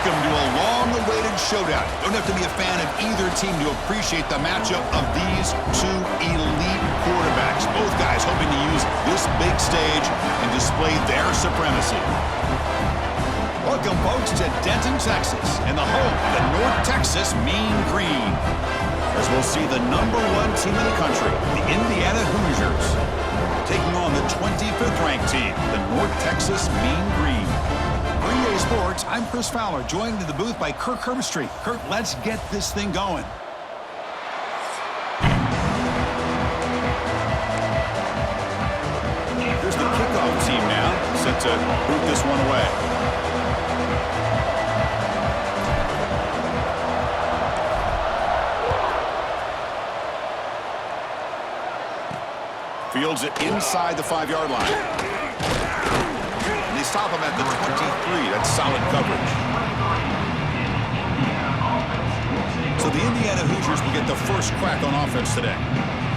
Welcome to a long-awaited showdown. Don't have to be a fan of either team to appreciate the matchup of these two elite quarterbacks. Both guys hoping to use this big stage and display their supremacy. Welcome, folks, to Denton, Texas, and the home of the North Texas Mean Green. As we'll see the #1 team in the country, the Indiana Hoosiers, taking on the 25th ranked team, the North Texas Mean Green. For EA Sports, I'm Chris Fowler, joined in the booth by Kirk Herbstreit. Kirk, let's get this thing going. Here's the kickoff team now, set to boot this one away. Fields it inside the 5-yard line. They stop him at the 23. That's solid coverage. So the Indiana Hoosiers will get the first crack on offense today.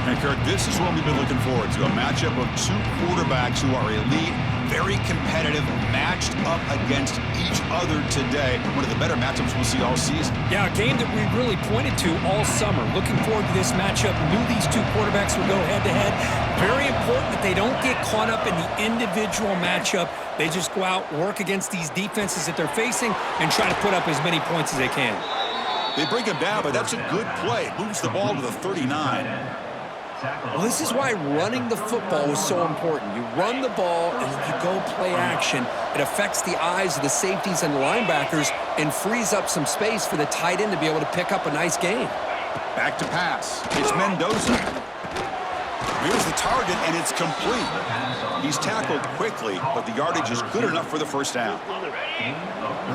And Kirk, this is what we've been looking forward to, a matchup of two quarterbacks who are elite, very competitive, matched up against each other today. One of the better matchups we'll see all season. Yeah, a game that we really pointed to all summer. Looking forward to this matchup. Knew these two quarterbacks would go head-to-head. Very important that they don't get caught up in the individual matchup. They just go out, work against these defenses that they're facing, and try to put up as many points as they can. They bring him down, but that's a good play. Moves the ball to the 39. Well, this is why running the football is so important. You run the ball, and then you go play action. It affects the eyes of the safeties and the linebackers and frees up some space for the tight end to be able to pick up a nice gain. Back to pass. It's Mendoza. Here's the target, and it's complete. He's tackled quickly, but the yardage is good enough for the first down.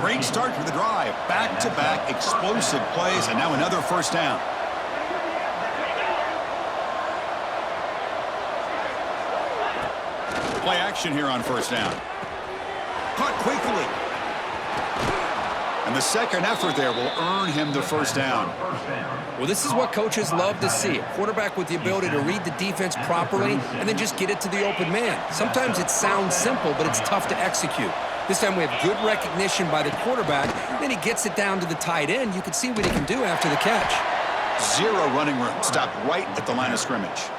Great start to the drive. Back-to-back explosive plays, and now another first down. Play action here on first down. Caught quickly. And the second effort there will earn him the first down. Well, this is what coaches love to see. A quarterback with the ability to read the defense properly and then just get it to the open man. Sometimes it sounds simple, but it's tough to execute. This time we have good recognition by the quarterback. Then he gets it down to the tight end. You can see what he can do after the catch. Zero running room. Stopped right at the line of scrimmage.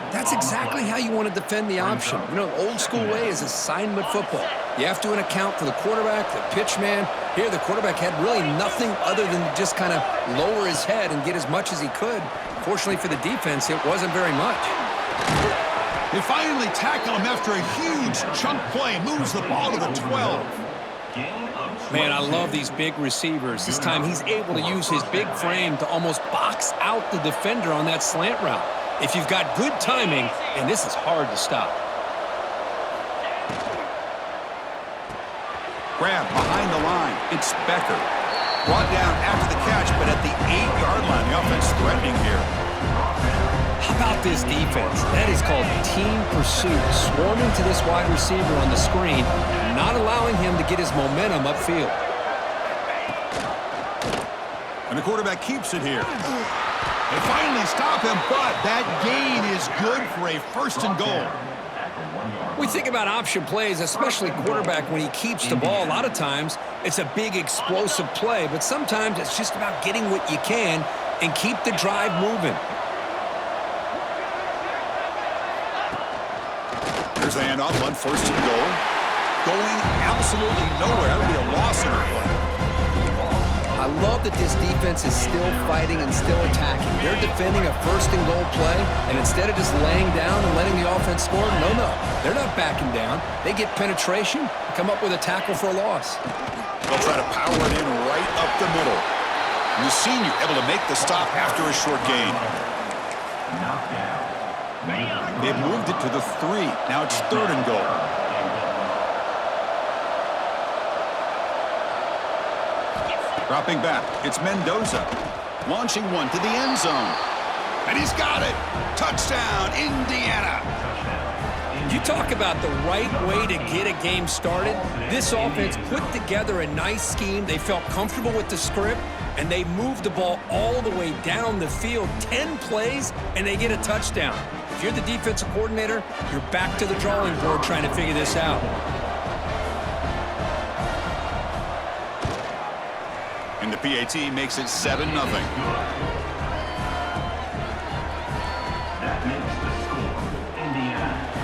That's exactly how you want to defend the option. You know, the old school way is assignment football. You have to account for the quarterback, the pitch man. Here, the quarterback had really nothing other than just kind of lower his head and get as much as he could. Fortunately for the defense, it wasn't very much. They finally tackle him after a huge chunk play. Moves the ball to the 12. Man, I love these big receivers. This time he's able to use his big frame to almost box out the defender on that slant route. If you've got good timing, and this is hard to stop. Grab behind the line. It's Becker. Brought down after the catch, but at the 8-yard line. The offense threatening here. How about this defense? That is called team pursuit. Swarming to this wide receiver on the screen, not allowing him to get his momentum upfield. And the quarterback keeps it here. They finally stop him, but that gain is good for a first and goal. We think about option plays, especially quarterback, when he keeps the ball. A lot of times, it's a big explosive play, but sometimes it's just about getting what you can and keep the drive moving. Here's the handoff on first and goal. Going absolutely nowhere. That would be a loss in her play. I love that this defense is still fighting and still attacking. They're defending a first and goal play, and instead of just laying down and letting the offense score, no. They're not backing down. They get penetration and come up with a tackle for a loss. They'll try to power it in right up the middle. And the senior able to make the stop after a short gain. They've moved it to the 3. Now it's third and goal. Dropping back, it's Mendoza. Launching one to the end zone. And he's got it. Touchdown, Indiana. You talk about the right way to get a game started. This offense put together a nice scheme. They felt comfortable with the script, and they moved the ball all the way down the field. 10 plays, and they get a touchdown. If you're the defensive coordinator, you're back to the drawing board trying to figure this out. PAT makes it 7-0.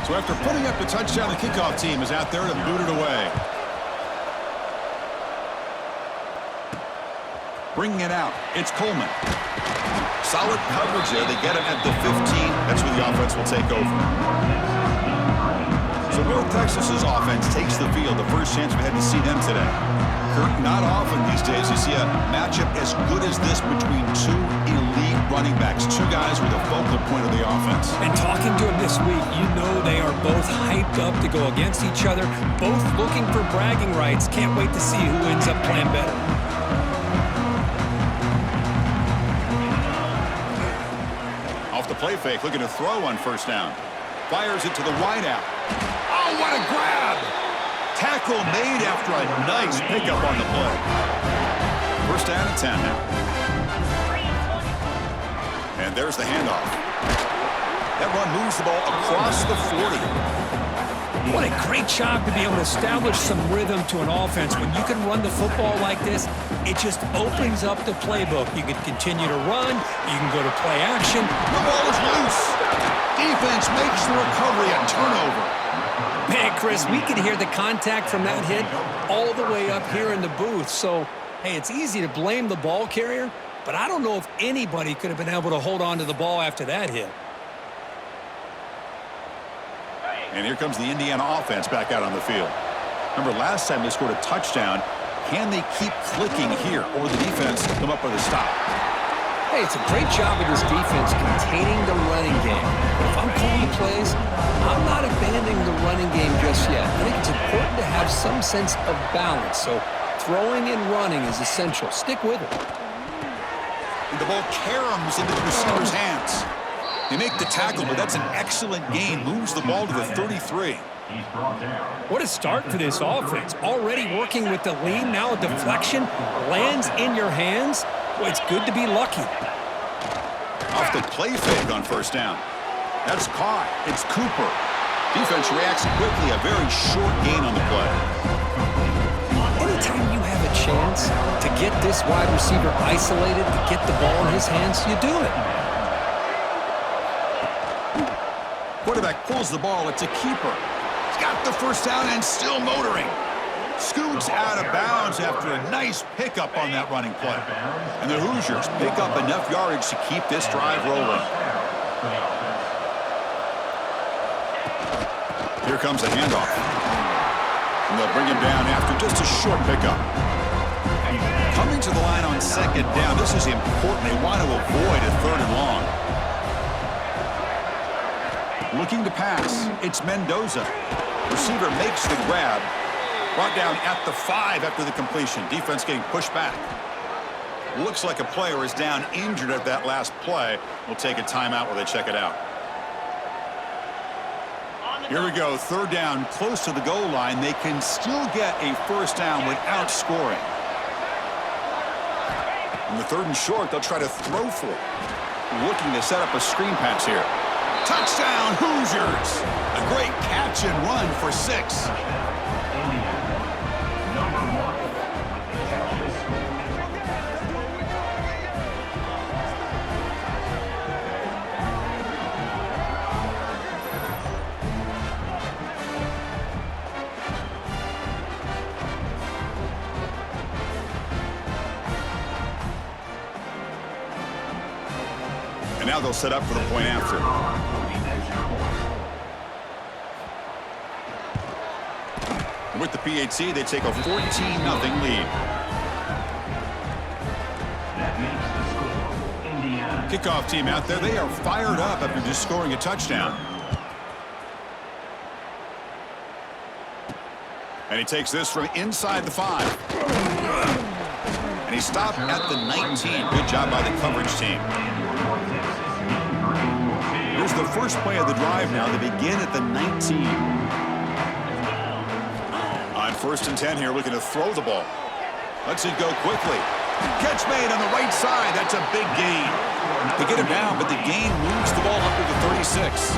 So after putting up the touchdown, the kickoff team is out there to boot it away. Bringing it out, it's Coleman. Solid coverage there. They get him at the 15. That's where the offense will take over. So North Texas's offense takes the field. The first chance we had to see them today. Kurt, not often these days you see a matchup as good as this between two elite running backs. Two guys with a focal point of the offense. And talking to them this week, you know they are both hyped up to go against each other, both looking for bragging rights. Can't wait to see who ends up playing better. Off the play fake, looking to throw on first down. Fires it to the wideout. Oh, what a grab! Tackle made after a nice pickup on the play. First down and 10 now. And there's the handoff. That run moves the ball across the 40. What a great job to be able to establish some rhythm to an offense. When you can run the football like this, it just opens up the playbook. You can continue to run. You can go to play action. The ball is loose. Defense makes the recovery a turnover. Man, Chris, we could hear the contact from that hit all the way up here in the booth. So, hey, it's easy to blame the ball carrier, but I don't know if anybody could have been able to hold on to the ball after that hit. And here comes the Indiana offense back out on the field. Remember, last time they scored a touchdown. Can they keep clicking here, or the defense come up with a stop? Hey, it's a great job of this defense containing the running game. But if I'm calling plays, I'm not abandoning the running game just yet. I think it's important to have some sense of balance. So throwing and running is essential. Stick with it. And the ball caroms into the receiver's hands. They make the tackle, but that's an excellent gain. Moves the ball to the 33. What a start for this offense. Already working with the lead, now a deflection, lands in your hands. Boy, it's good to be lucky. Off the play fake on first down. That's caught. It's Cooper. Defense reacts quickly. A very short gain on the play. Anytime you have a chance to get this wide receiver isolated, to get the ball in his hands, you do it. Quarterback pulls the ball. It's a keeper. He's got the first down and still motoring. Scoots out of bounds after a nice pickup on that running play. And the Hoosiers pick up enough yardage to keep this drive rolling. Here comes a handoff. And they'll bring him down after just a short pickup. Coming to the line on second down. This is important. They want to avoid a third and long. Looking to pass. It's Mendoza. Receiver makes the grab. Brought down at the 5 after the completion. Defense getting pushed back. Looks like a player is down injured at that last play. We'll take a timeout while they check it out. Here we go. Third down, close to the goal line. They can still get a first down without scoring. In the third and short, they'll try to throw for it. Looking to set up a screen pass here. Touchdown, Hoosiers! A great catch and run for 6. And now they'll set up for the point after. With the PAT, they take a 14-0 lead. Kickoff team out there. They are fired up after just scoring a touchdown. And he takes this from inside the 5. And he stopped at the 19. Good job by the coverage team. Here's the first play of the drive now. They begin at the 19. On first and 10 here, looking to throw the ball. Lets it go quickly. Catch made on the right side. That's a big gain. They get him down, but the gain moves the ball up to the 36.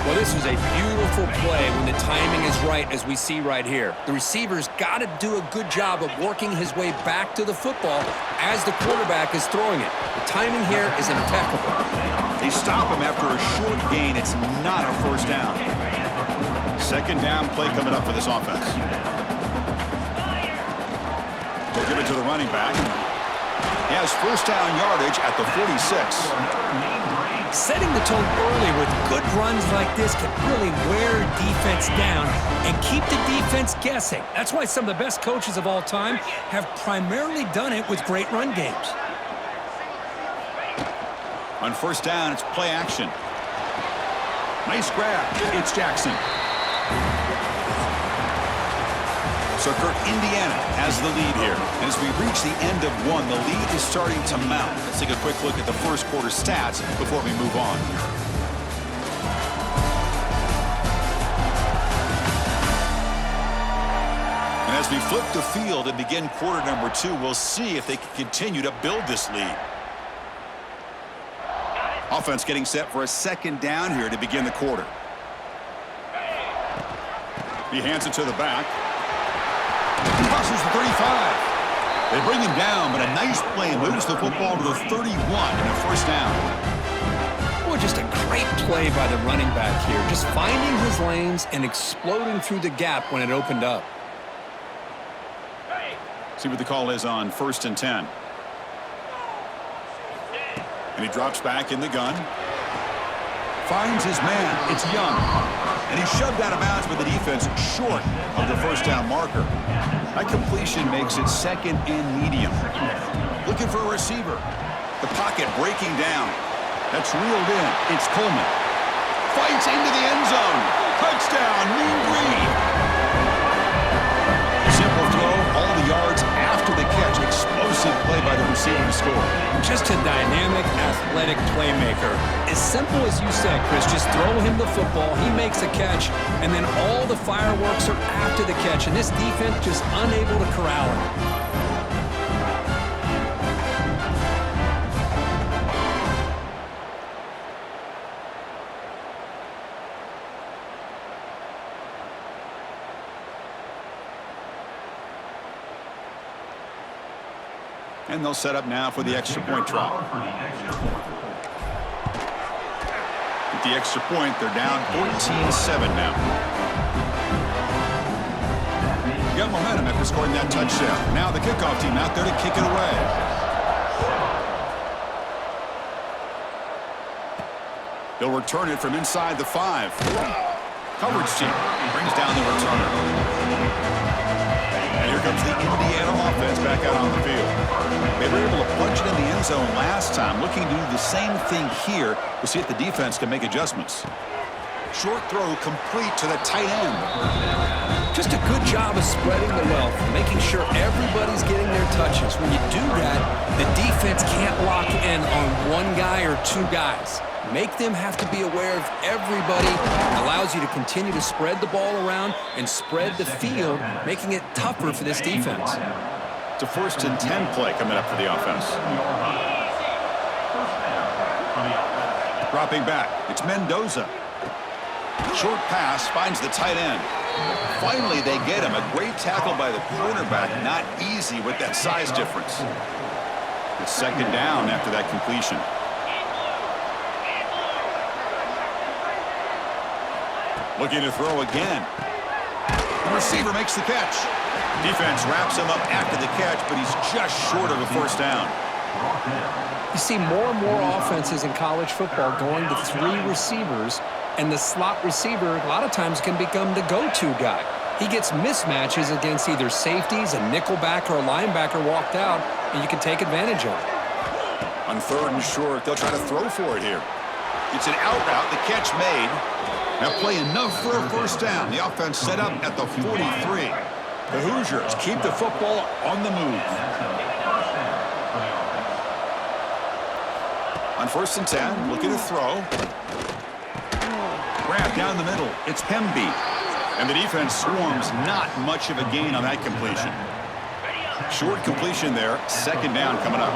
Well, this was a beautiful play when the timing is right, as we see right here. The receiver's got to do a good job of working his way back to the football as the quarterback is throwing it. The timing here is impeccable. They stop him after a short gain. It's not a first down. Second down play coming up for this offense. They'll give it to the running back. He has first down yardage at the 46. Setting the tone early with good runs like this can really wear defense down and keep the defense guessing. That's why some of the best coaches of all time have primarily done it with great run games. On first down, it's play action. Nice grab. It's Jackson. So Kirk, Indiana has the lead here. And as we reach the end of one, the lead is starting to mount. Let's take a quick look at the first quarter stats before we move on. And as we flip the field and begin quarter number 2, we'll see if they can continue to build this lead. Offense getting set for a second down here to begin the quarter. He hands it to the back. Crosses the 35. They bring him down, but a nice play moves the football to the 31 and a first down. Well, just a great play by the running back here. Just finding his lanes and exploding through the gap when it opened up. See what the call is on first and 10. And he drops back in the gun. Finds his man. It's Young. And he's shoved out of bounds by the defense short of the first down marker. That completion makes it second and medium. Looking for a receiver. The pocket breaking down. That's reeled in. It's Coleman. Fights into the end zone. Touchdown, Mean Green. Simple throw, all the yards after the catch. Explosive play by the receiver to score. Just a dynamic, athletic playmaker. As simple as you said, Chris, just throw him the football, he makes a catch, and then all the fireworks are after the catch, and this defense just unable to corral him. And they'll set up now for the extra point try. With the extra point, they're down 14-7 now. You got momentum after scoring that touchdown. Now the kickoff team out there to kick it away. They'll return it from inside the 5. Coverage team brings down the returner. And here comes the Indiana offense back out on the field. They were able to punch it in the end zone last time, looking to do the same thing here to see if the defense can make adjustments. Short throw complete to the tight end. Just a good job of spreading the wealth, making sure everybody's getting their touches. When you do that, the defense can't lock in on one guy or two guys. Make them have to be aware of everybody. It allows you to continue to spread the ball around and spread the field, making it tougher for this defense. It's a first and 10 play coming up for the offense. Dropping back, it's Mendoza. Short pass finds the tight end. Finally, they get him. A great tackle by the cornerback. Not easy with that size difference. It's second down after that completion. Looking to throw again. The receiver makes the catch. Defense wraps him up after the catch, but he's just short of a first down. You see more and more offenses in college football going to 3 receivers, and the slot receiver a lot of times can become the go-to guy. He gets mismatches against either safeties, a nickelback, or a linebacker walked out, and you can take advantage of it. On third and short, they'll try to throw for it here. It's an out route, the catch made. Now play enough for a first down. The offense set up at the 43. The Hoosiers keep the football on the move. On first and 10, looking to throw. Grab down the middle. It's Hemby. And the defense swarms, not much of a gain on that completion. Short completion there. Second down coming up.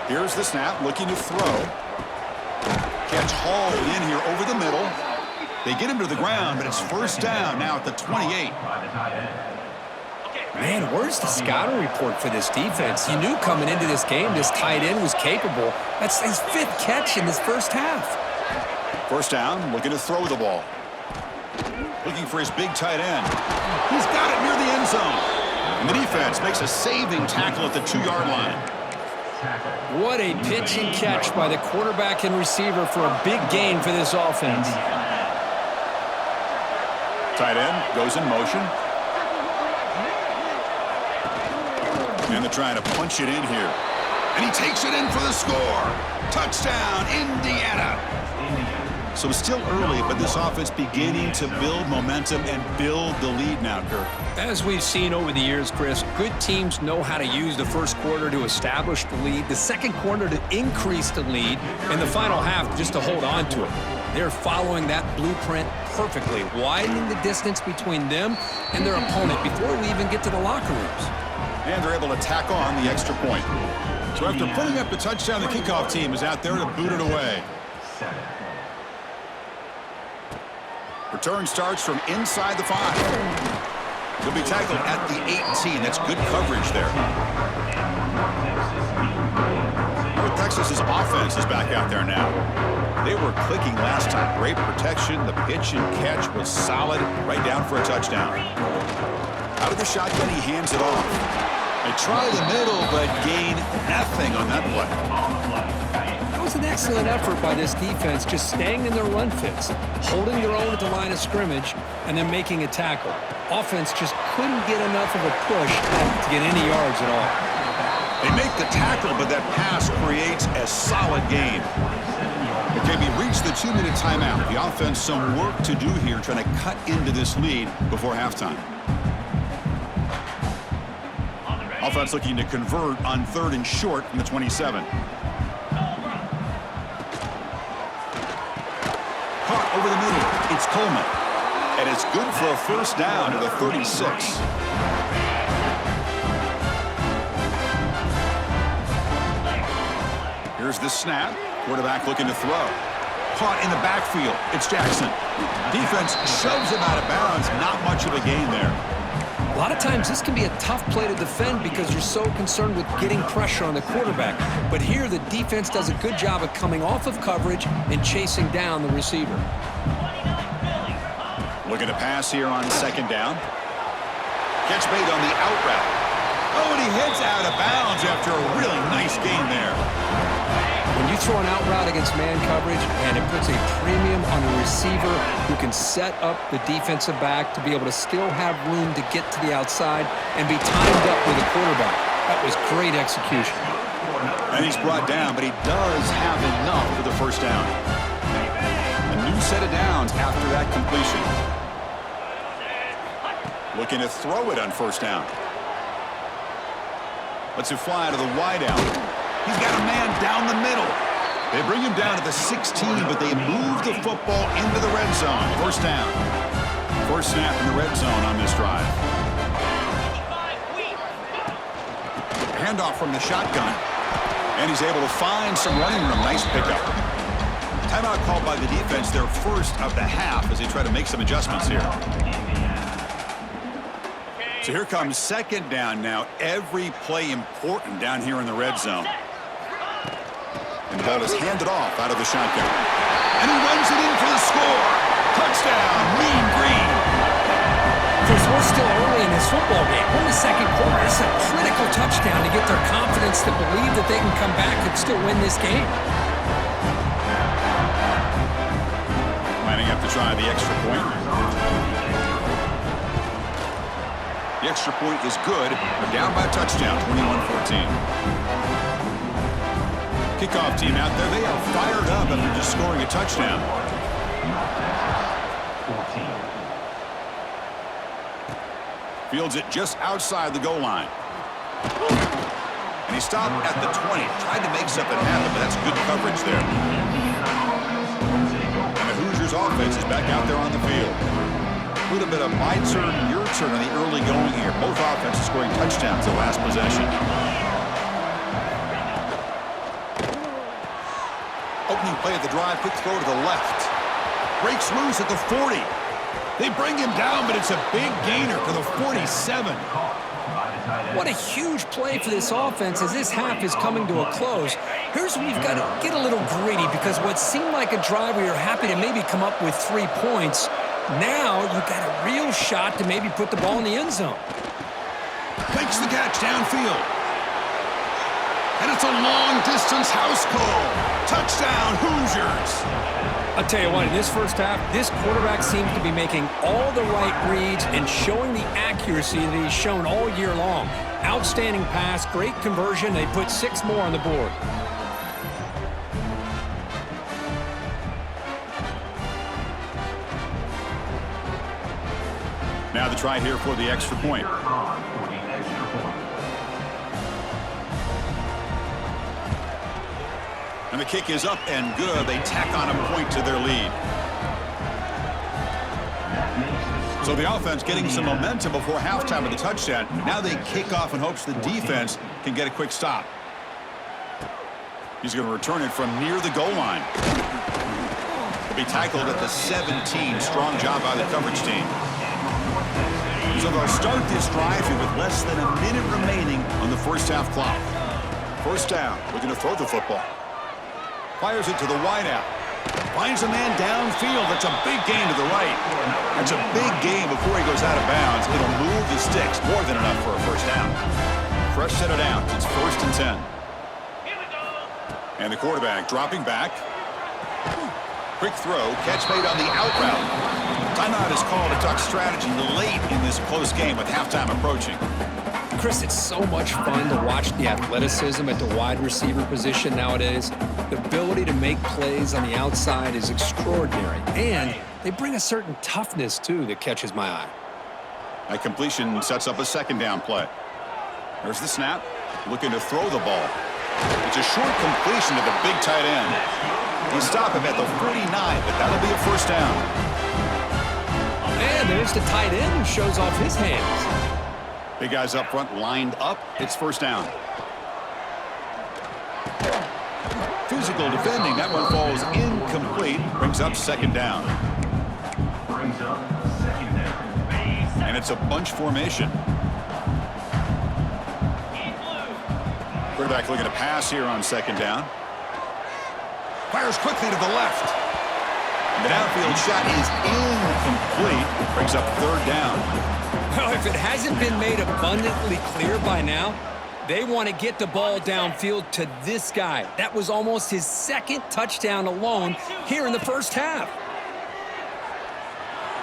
Here's the snap, looking to throw. Catch hauled in here over the middle. They get him to the ground, but it's first down now at the 28. Man, where's the scouting report for this defense? You knew coming into this game this tight end was capable. That's his 5th catch in this first half. First down, looking to throw the ball. Looking for his big tight end. He's got it near the end zone. And the defense makes a saving tackle at the 2-yard line. What a pitch and catch by the quarterback and receiver for a big gain for this offense. Tight end goes in motion. And they're trying to punch it in here. And he takes it in for the score. Touchdown, Indiana. So still early, but this offense beginning to build momentum and build the lead now, Kirk. As we've seen over the years, Chris, good teams know how to use the first quarter to establish the lead, the second quarter to increase the lead, and the final half just to hold on to it. They're following that blueprint perfectly, widening the distance between them and their opponent before we even get to the locker rooms. And they're able to tack on the extra point. So after putting up the touchdown, the kickoff team is out there to boot it away. Return starts from inside the 5. He'll be tackled at the 18. That's good coverage there. Texas's offense is back out there now. They were clicking last time. Great protection. The pitch and catch was solid. Right down for a touchdown. Out of the shotgun, he hands it off. They try the middle, but gain nothing on that play. That was an excellent effort by this defense, just staying in their run fits, holding their own at the line of scrimmage, and then making a tackle. Offense just couldn't get enough of a push to get any yards at all. They make the tackle, but that pass creates a solid gain. Okay, we reached the 2-minute timeout. The offense some work to do here, trying to cut into this lead before halftime. Offense looking to convert on 3rd and short from the 27. Caught over the middle. It's Coleman. And it's good for a first down to the 36. Here's the snap. Quarterback looking to throw. Caught in the backfield. It's Jackson. Defense shoves him out of bounds. Not much of a gain there. A lot of times this can be a tough play to defend because you're so concerned with getting pressure on the quarterback. But here the defense does a good job of coming off of coverage and chasing down the receiver. Looking to pass here on 2nd down. Catch made on the out route. Oh, and he heads out of bounds after a really nice gain there. When you throw an out route against man coverage, and it puts a premium on the receiver who can set up the defensive back to be able to still have room to get to the outside and be timed up with the quarterback. That was great execution. And he's brought down, but he does have enough for the first down. A new set of downs after that completion. Looking to throw it on 1st down. Lets it fly to the wideout. He's got a man down the middle. They bring him down to the 16, but they move the football into the red zone. First down. First snap in the red zone on this drive. Handoff from the shotgun. And he's able to find some running room. Nice pickup. Timeout called by the defense, their first of the half, as they try to make some adjustments here. So here comes 2nd down now. Every play important down here in the red zone. And the ball is handed off out of the shotgun. And he runs it in for the score. Touchdown, Mean Green. Chris, we're still early in this football game. We're in the 2nd quarter. It's a critical touchdown to get their confidence to believe that they can come back and still win this game. Lining up to try the extra point. The extra point is good. They're down by a touchdown, 21-14. Kickoff team out there. They are fired up after just scoring a touchdown. Fields it just outside the goal line. And he stopped at the 20. Tried to make something happen, but that's good coverage there. And the Hoosiers offense is back out there on the field. A little bit of my turn, your turn on the early going here. Both offenses scoring touchdowns the last possession. play of the drive. Quick throw to the left. Breaks loose at the 40. They bring him down, but it's a big gainer to the 47. What a huge play for this offense as this half is coming to a close. Here's where you've got to get a little greedy because what seemed like a drive where you're happy to maybe come up with 3 points, now you've got a real shot to maybe put the ball in the end zone. Makes the catch downfield. And it's a long-distance house call. Touchdown, Hoosiers. I'll tell you what, in this first half, this quarterback seems to be making all the right reads and showing the accuracy that he's shown all year long. Outstanding pass, great conversion. They put 6 more on the board. Now the try here for the extra point. And the kick is up and good. They tack on a point to their lead. So the offense getting some momentum before halftime with the touchdown. Now they kick off in hopes the defense can get a quick stop. He's going to return it from near the goal line. He'll be tackled at the 17. Strong job by the coverage team. So they'll start this drive here with less than a minute remaining on the first half clock. First down. Looking to throw the football. Fires it to the wideout. Finds a man downfield. That's a big gain to the right. That's a big gain before he goes out of bounds. It'll move the sticks. More than enough for a first down. Fresh set of downs. It's 1st and 10. And the quarterback dropping back. Quick throw. Catch made on the out route. Timeout is called to talk strategy late in this close game with halftime approaching. Chris, it's so much fun to watch the athleticism at the wide receiver position nowadays. The ability to make plays on the outside is extraordinary. And they bring a certain toughness, too, that catches my eye. That completion sets up a second down play. There's the snap. Looking to throw the ball. It's a short completion to the big tight end. You stop him at the 49, but that'll be a first down. And there's the tight end who shows off his hands. Big guys up front lined up. It's first down. Physical defending. That one falls incomplete. Brings up second down. And it's a bunch formation. Quarterback looking to pass here on second down. Fires quickly to the left. And the downfield shot is incomplete. Brings up third down. Well, if it hasn't been made abundantly clear by now, they want to get the ball downfield to this guy. That was almost his 2nd touchdown alone here in the first half.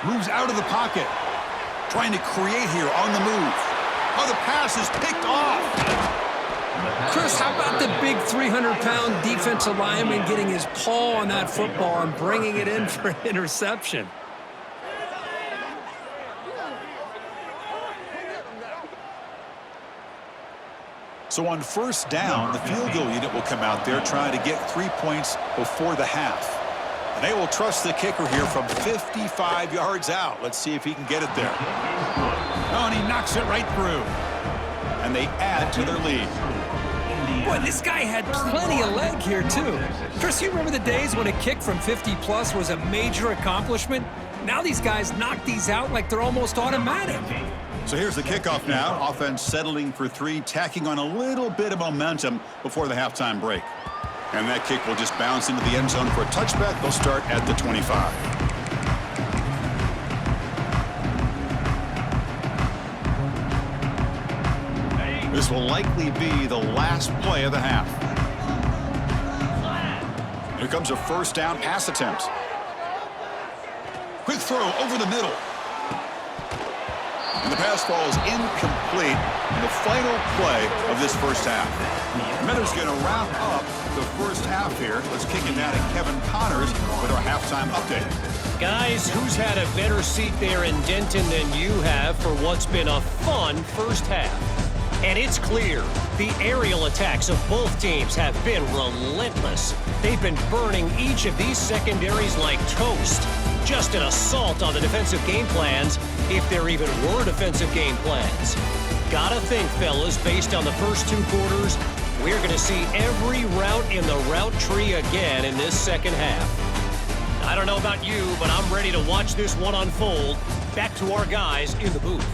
Moves out of the pocket. Trying to create here on the move. Oh, the pass is picked off. Chris, how about the big 300-pound defensive lineman getting his paw on that football and bringing it in for an interception? So on first down, the field goal unit will come out there trying to get 3 points before the half. And they will trust the kicker here from 55 yards out. Let's see if he can get it there. Oh, and he knocks it right through. And they add to their lead. Boy, this guy had plenty of leg here, too. Chris, you remember the days when a kick from 50-plus was a major accomplishment? Now these guys knock these out like they're almost automatic. So here's the kickoff now. Offense settling for 3, tacking on a little bit of momentum before the halftime break. And that kick will just bounce into the end zone for a touchback. They'll start at the 25. This will likely be the last play of the half. Here comes a first down pass attempt. Quick throw over the middle. And the pass falls incomplete in the final play of this first half. Mendoza's going to wrap up the first half here. Let's kick it now to Kevin Connors with our halftime update. Guys, who's had a better seat there in Denton than you have for what's been a fun first half? And it's clear, the aerial attacks of both teams have been relentless. They've been burning each of these secondaries like toast. Just an assault on the defensive game plans, if there even were defensive game plans. gotta think, fellas, based on the first 2 quarters, we're going to see every route in the route tree again in this second half. I don't know about you, but I'm ready to watch this one unfold. Back to our guys in the booth.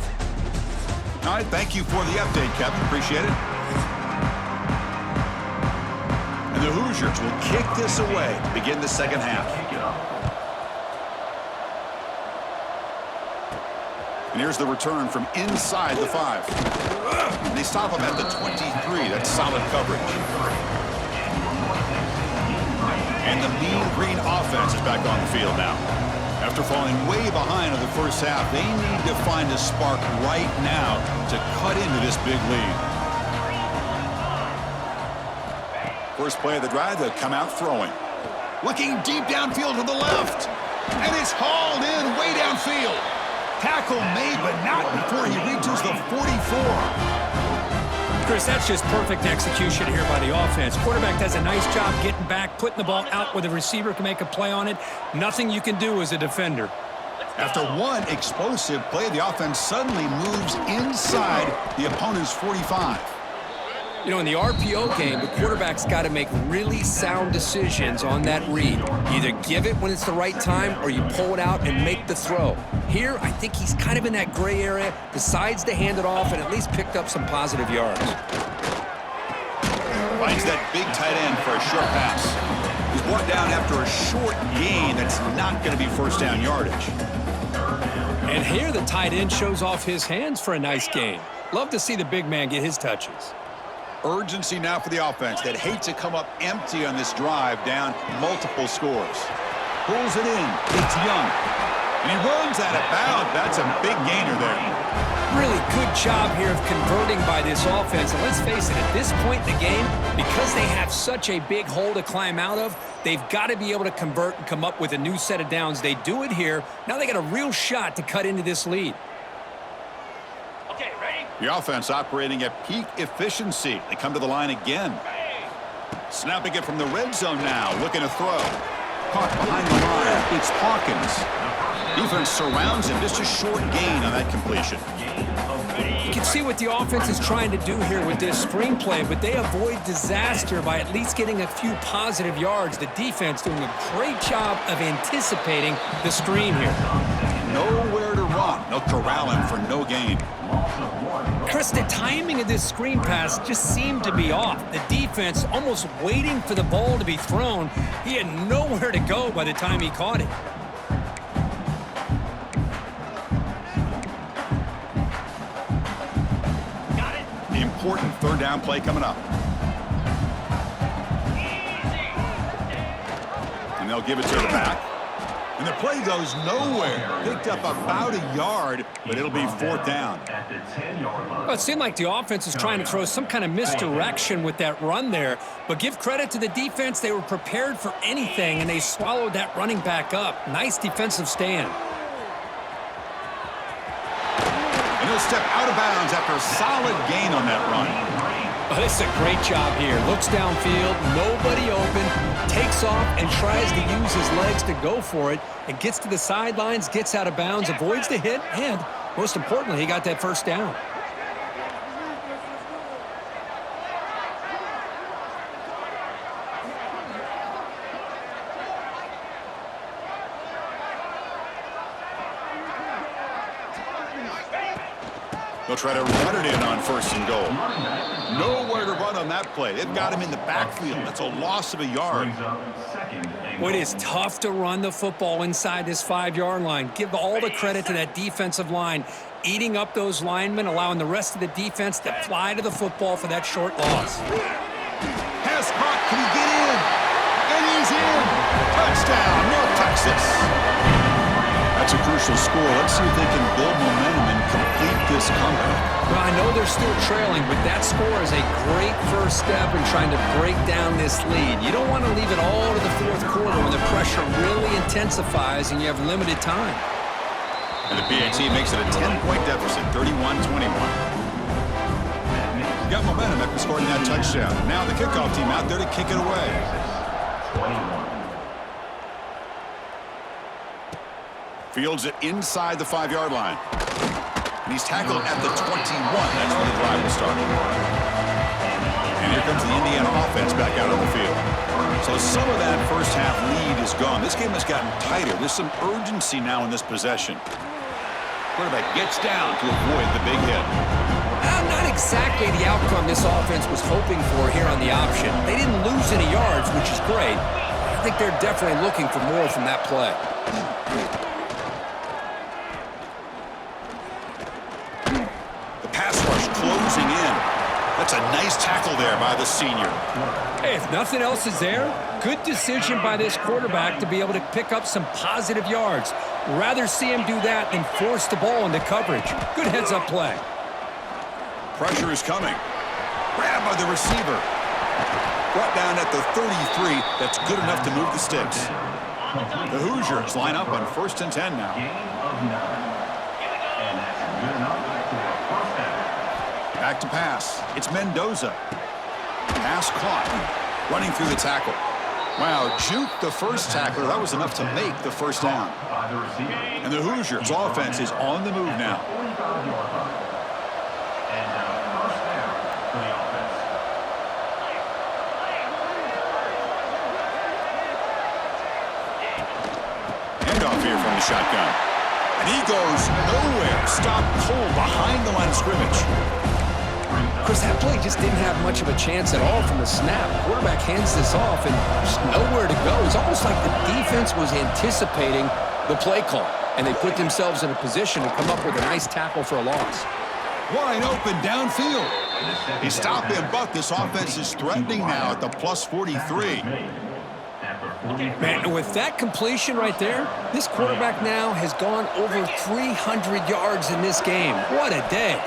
All right, thank you for the update, Kevin. Appreciate it. And the Hoosiers will kick this away to begin the second half. And here's the return from inside the 5. And they stop him at the 23. That's solid coverage. And the Mean Green offense is back on the field now. After falling way behind in the first half, they need to find a spark right now to cut into this big lead. First play of the drive, they'll come out throwing. Looking deep downfield to the left. And it's hauled in way downfield. Tackle made, but not before he reaches the 44. Chris, that's just perfect execution here by the offense. Quarterback does a nice job getting back, putting the ball out where the receiver can make a play on it. Nothing you can do as a defender. After one explosive play, the offense suddenly moves inside the opponent's 45. You know, in the RPO game, the quarterback's got to make really sound decisions on that read. Either give it when it's the right time or you pull it out and make the throw. Here, I think he's kind of in that gray area, decides to hand it off and at least picked up some positive yards. Finds that big tight end for a short pass. He's brought down after a short gain that's not going to be first down yardage. And here the tight end shows off his hands for a nice gain. Love to see the big man get his touches. Urgency now for the offense. They'd hate to come up empty on this drive, down multiple scores. Pulls it in. It's Young. And he runs out of bounds. That's a big gainer there. Really good job here of converting by this offense. And let's face it, at this point in the game, because they have such a big hole to climb out of, they've got to be able to convert and come up with a new set of downs. They do it here. Now they got a real shot to cut into this lead. The offense operating at peak efficiency. They come to the line again. Snapping it from the red zone now. Looking to throw. Caught behind the line. It's Hawkins. Defense surrounds him. Just a short gain on that completion. You can see what the offense is trying to do here with this screenplay, but they avoid disaster by at least getting a few positive yards. The defense doing a great job of anticipating the screen here. Nowhere to run. They'll corral him for no gain. Chris, the timing of this screen pass just seemed to be off. The defense almost waiting for the ball to be thrown. He had nowhere to go by the time he caught it. Got it. The important third down play coming up. And they'll give it to the back. And the play goes nowhere. Picked up about a yard, but it'll be fourth down. Well, it seemed like the offense was trying to throw some kind of misdirection with that run there. But give credit to the defense. They were prepared for anything, and they swallowed that running back up. Nice defensive stand. And he'll step out of bounds after a solid gain on that run. Oh, this is a great job here. Looks downfield, nobody open, takes off and tries to use his legs to go for it, and gets to the sidelines, gets out of bounds, avoids the hit, and most importantly, he got that first down. They'll try to run it in on first and goal. Nowhere to run on that play. They've got him in the backfield. That's a loss of a yard. Well, it is tough to run the football inside this 5-yard line. Give all the credit to that defensive line, eating up those linemen, allowing the rest of the defense to fly to the football for that short loss. Pass caught. Can he get in? And he's in. Touchdown, North Texas. That's a crucial score. Let's see if they can build momentum and complete this comeback. Well, I know they're still trailing, but that score is a great first step in trying to break down this lead. You don't want to leave it all to the fourth quarter when the pressure really intensifies and you have limited time. And the PAT makes it a 10-point deficit, 31-21. Got momentum after scoring that touchdown. Now the kickoff team out there to kick it away. Fields it inside the 5-yard line. And he's tackled at the 21. That's where the drive will start. And here comes the Indiana offense back out on the field. So some of that first half lead is gone. This game has gotten tighter. There's some urgency now in this possession. Quarterback gets down to avoid the big hit. Not exactly the outcome this offense was hoping for here on the option. They didn't lose any yards, which is great. I think they're definitely looking for more from that play. The pass rush closing in. That's a nice tackle there by the senior. Hey, if nothing else is there, good decision by this quarterback to be able to pick up some positive yards. Rather see him do that than force the ball into coverage. Good heads-up play. Pressure is coming. Grabbed by the receiver. Brought down at the 33. That's good enough to move the sticks. The Hoosiers line up on 1st and 10 now. Back to pass. It's Mendoza. Pass caught. Running through the tackle. Wow, juke the first tackler. That was enough to make the first down. And the Hoosiers offense is on the move now. Handoff here from the shotgun. And he goes nowhere. Stopped cold behind the line of scrimmage. Chris, that play just didn't have much of a chance at all from the snap. Quarterback hands this off and just nowhere to go. It's almost like the defense was anticipating the play call, and they put themselves in a position to come up with a nice tackle for a loss. Wide open downfield. He stopped him, but this offense is threatening now at the plus 43. Man, with that completion right there, this quarterback now has gone over 300 yards in this game. What a day.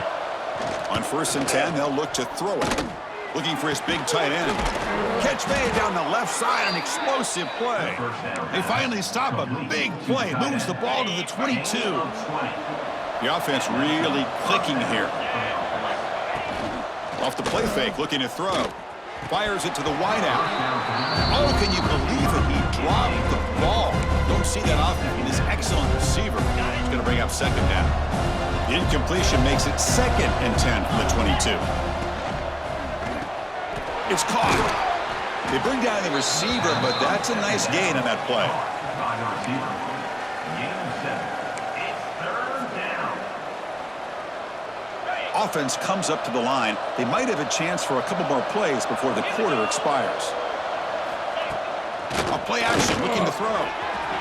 On 1st and 10, they'll look to throw it. Looking for his big tight end. Catch made down the left side, an explosive play. They finally stop a big play. Moves the ball to the 22. The offense really clicking here. Off the play fake, looking to throw. Fires it to the wideout. Oh, can you believe it? He dropped the ball. Don't see that often in this excellent receiver. He's going to bring up 2nd down. The incompletion makes it 2nd and 10 from the 22. It's caught. They bring down the receiver, but that's a nice gain on that play. Offense comes up to the line. They might have a chance for a couple more plays before the quarter expires. A play action, looking to throw.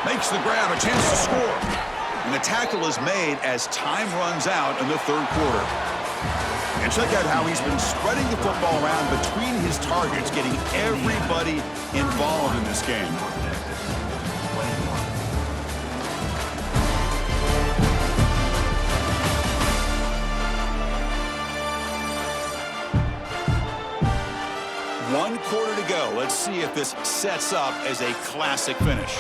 Makes the grab, a chance to score. And the tackle is made as time runs out in the 3rd quarter. And check out how he's been spreading the football around between his targets, getting everybody involved in this game. One quarter to go. Let's see if this sets up as a classic finish.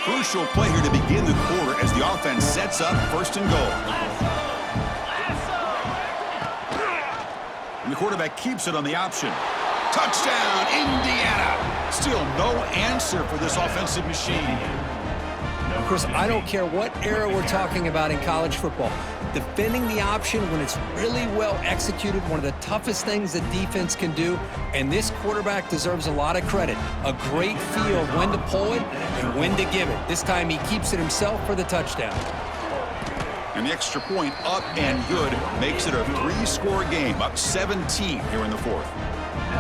Crucial play here to begin the quarter as the offense sets up 1st and goal. And the quarterback keeps it on the option. Touchdown, Indiana! Still no answer for this offensive machine. Chris, I don't care what era we're talking about in college football. Defending the option when it's really well executed, one of the toughest things that defense can do, and this quarterback deserves a lot of credit. A great feel of when to pull it and when to give it. This time he keeps it himself for the touchdown. And the extra point up and good makes it a 3-score game, up 17 here in the 4th.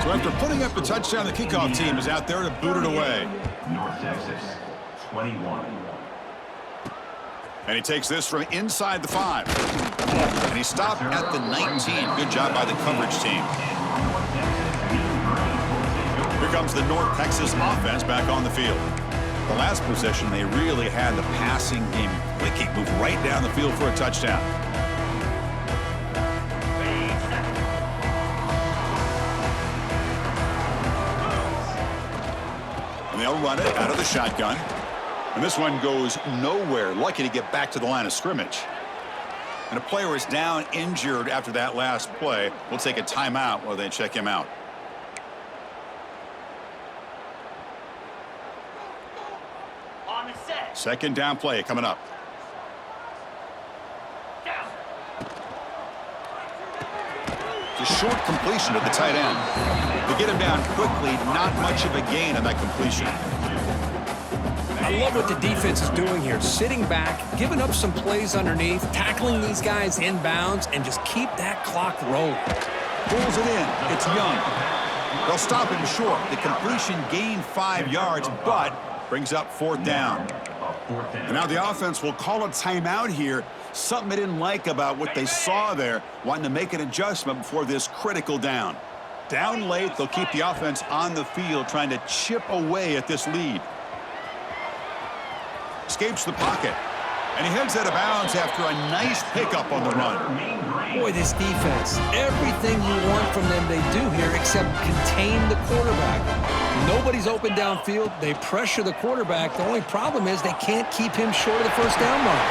So after putting up the touchdown, the kickoff team is out there to boot it away. North Texas, 21. And he takes this from inside the 5. And he stopped at the 19. Good job by the coverage team. Here comes the North Texas offense back on the field. The last possession, they really had the passing game clicking. Moved right down the field for a touchdown. And they'll run it out of the shotgun. And this one goes nowhere. Lucky to get back to the line of scrimmage. And a player is down injured after that last play. We'll take a timeout while they check him out. Second down play coming up. It's a short completion to the tight end. To get him down quickly, not much of a gain on that completion. I love what the defense is doing here. Sitting back, giving up some plays underneath, tackling these guys inbounds, and just keep that clock rolling. Pulls it in. It's Young. They'll stop him short. The completion gained 5 yards, but brings up fourth down. And now the offense will call a timeout here. Something they didn't like about what they saw there, wanting to make an adjustment before this critical down. Down late, they'll keep the offense on the field, trying to chip away at this lead. Escapes the pocket, and he heads out of bounds after a nice pickup on the run. Boy, this defense, everything you want from them they do here except contain the quarterback. Nobody's open downfield. They pressure the quarterback. The only problem is they can't keep him short of the first down mark.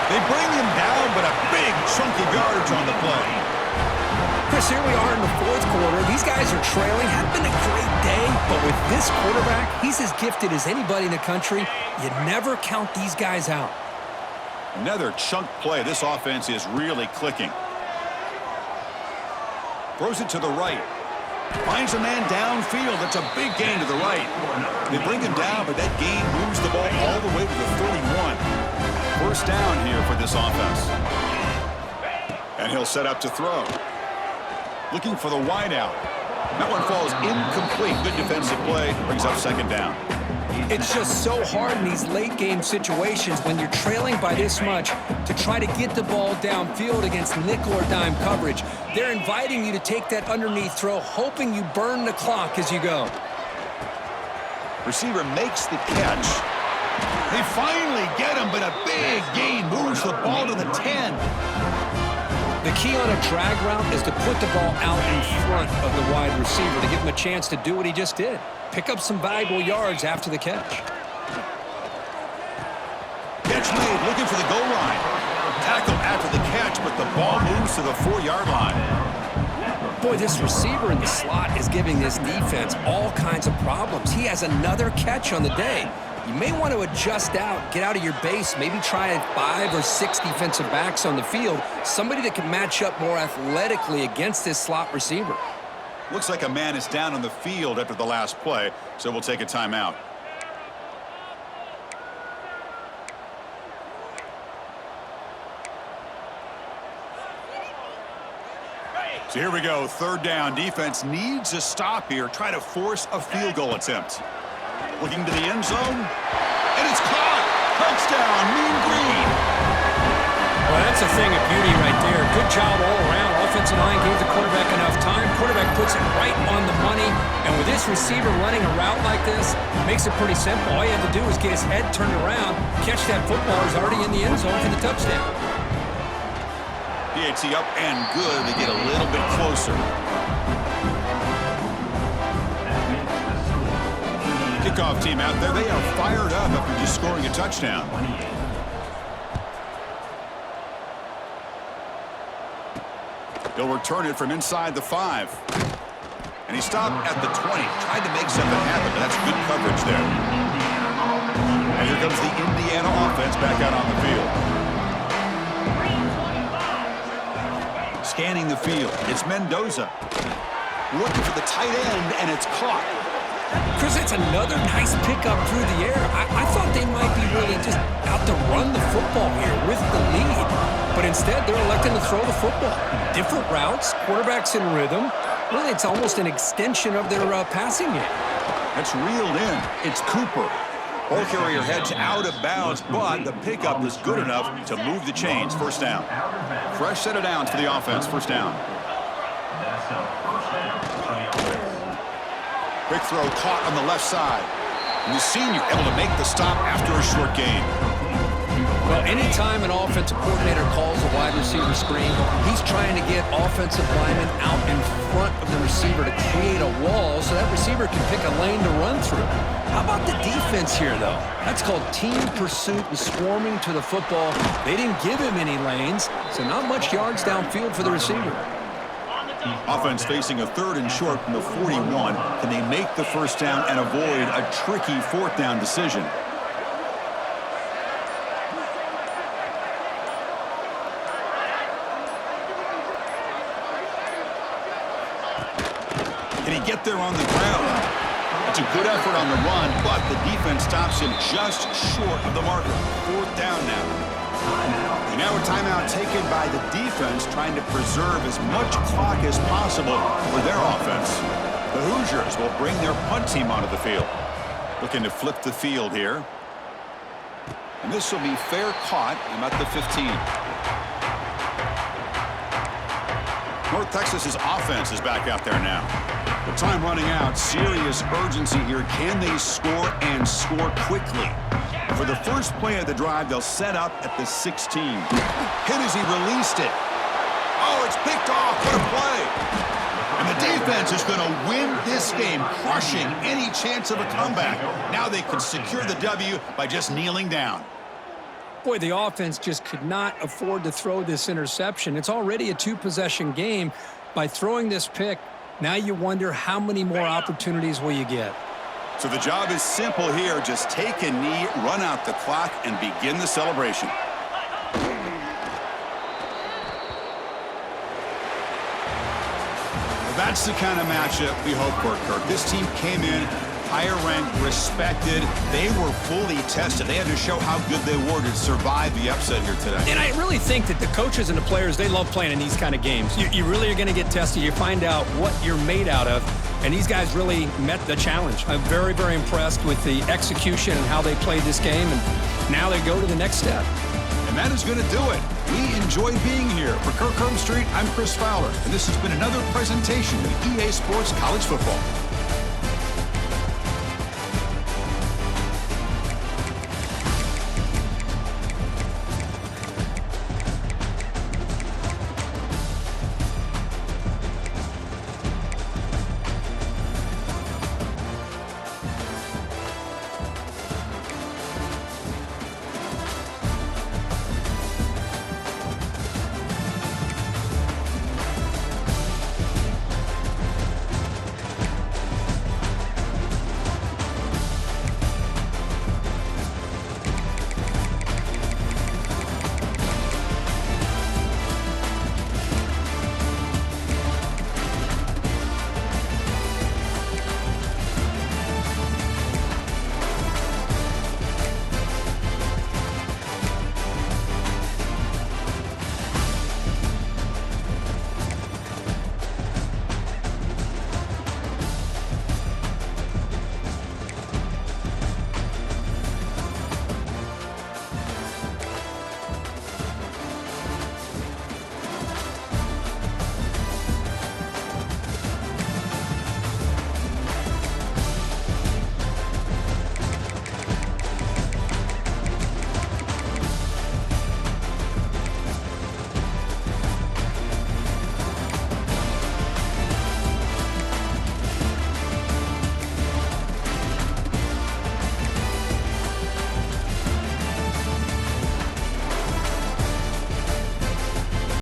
They bring him down, but a big chunk of yardage on the play. Chris, here we are in the fourth quarter. These guys are trailing. Had been a great day, but with this quarterback, he's as gifted as anybody in the country. You never count these guys out. Another chunk play. This offense is really clicking. Throws it to the right. Finds a man downfield. That's a big gain to the right. They bring him down, but that gain moves the ball all the way to the 31. First down here for this offense. And he'll set up to throw. Looking for the wideout. That one falls incomplete. Good defensive play. Brings up second down. It's just so hard in these late game situations when you're trailing by this much to try to get the ball downfield against nickel or dime coverage. They're inviting you to take that underneath throw, hoping you burn the clock as you go. Receiver makes the catch. They finally get him, but a big gain moves the ball to the 10. The key on a drag route is to put the ball out in front of the wide receiver to give him a chance to do what he just did. Pick up some valuable yards after the catch. Catch made, looking for the goal line. Tackle after the catch, but the ball moves to the 4-yard line. Boy, this receiver in the slot is giving this defense all kinds of problems. He has another catch on the day. You may want to adjust out, get out of your base, maybe try 5 or 6 defensive backs on the field, somebody that can match up more athletically against this slot receiver. Looks like a man is down on the field after the last play, so we'll take a timeout. So here we go, third down. Defense needs a stop here. Try to force a field goal attempt. Looking to the end zone, and it's caught. Touchdown, Mean Green. Well, that's a thing of beauty right there. Good job all around. Offensive line gave the quarterback enough time. Quarterback puts it right on the money. And with this receiver running a route like this, it makes it pretty simple. All you have to do is get his head turned around, catch that football. He's already in the end zone for the touchdown. PAT up and good. They get a little bit closer. Kickoff team out there. They are fired up after just scoring a touchdown. He'll return it from inside the 5. And he stopped at the 20. Tried to make something happen, but that's good coverage there. And here comes the Indiana offense back out on the field. Scanning the field. It's Mendoza. Looking for the tight end, and it's caught. Chris, it's another nice pickup through the air. I thought they might be really just out to run the football here with the lead. But instead, they're electing to throw the football. Different routes, quarterbacks in rhythm. Really, it's almost an extension of their passing game. That's reeled in. It's Cooper. Ball carrier heads out of bounds, but the pickup is good enough to move the chains. First down. Fresh set of downs for the offense. First down. Quick throw caught on the left side. And the senior able to make the stop after a short gain. Well, anytime an offensive coordinator calls a wide receiver screen, he's trying to get offensive linemen out in front of the receiver to create a wall so that receiver can pick a lane to run through. How about the defense here, though? That's called team pursuit and swarming to the football. They didn't give him any lanes, so not much yards downfield for the receiver. Offense facing a 3rd and short from the 41. Can they make the first down and avoid a tricky 4th down decision? Can he get there on the ground? It's a good effort on the run, but the defense stops him just short of the marker. 4th down now. And now a timeout taken by the defense, trying to preserve as much clock as possible for their offense. The Hoosiers will bring their punt team onto the field. Looking to flip the field here. And this will be fair caught about the 15. North Texas's offense is back out there now. The time running out, serious urgency here. Can they score and score quickly? For the first play of the drive, they'll set up at the 16. Hit as he released it. Oh, it's picked off. What a play. And the defense is going to win this game, crushing any chance of a comeback. Now they can secure the W by just kneeling down. Boy, the offense just could not afford to throw this interception. It's already a 2-possession game. By throwing this pick, now you wonder how many more opportunities will you get. So the job is simple here. Just take a knee, run out the clock, and begin the celebration. Well, that's the kind of matchup we hope for, Kirk. This team came in higher ranked, respected. They were fully tested. They had to show how good they were to survive the upset here today. And I really think that the coaches and the players, they love playing in these kind of games. You really are going to get tested. You find out what you're made out of. And these guys really met the challenge. I'm very, very impressed with the execution and how they played this game. And now they go to the next step. And that is going to do it. We enjoy being here. For Kirk Street, I'm Chris Fowler. And this has been another presentation of EA Sports College Football.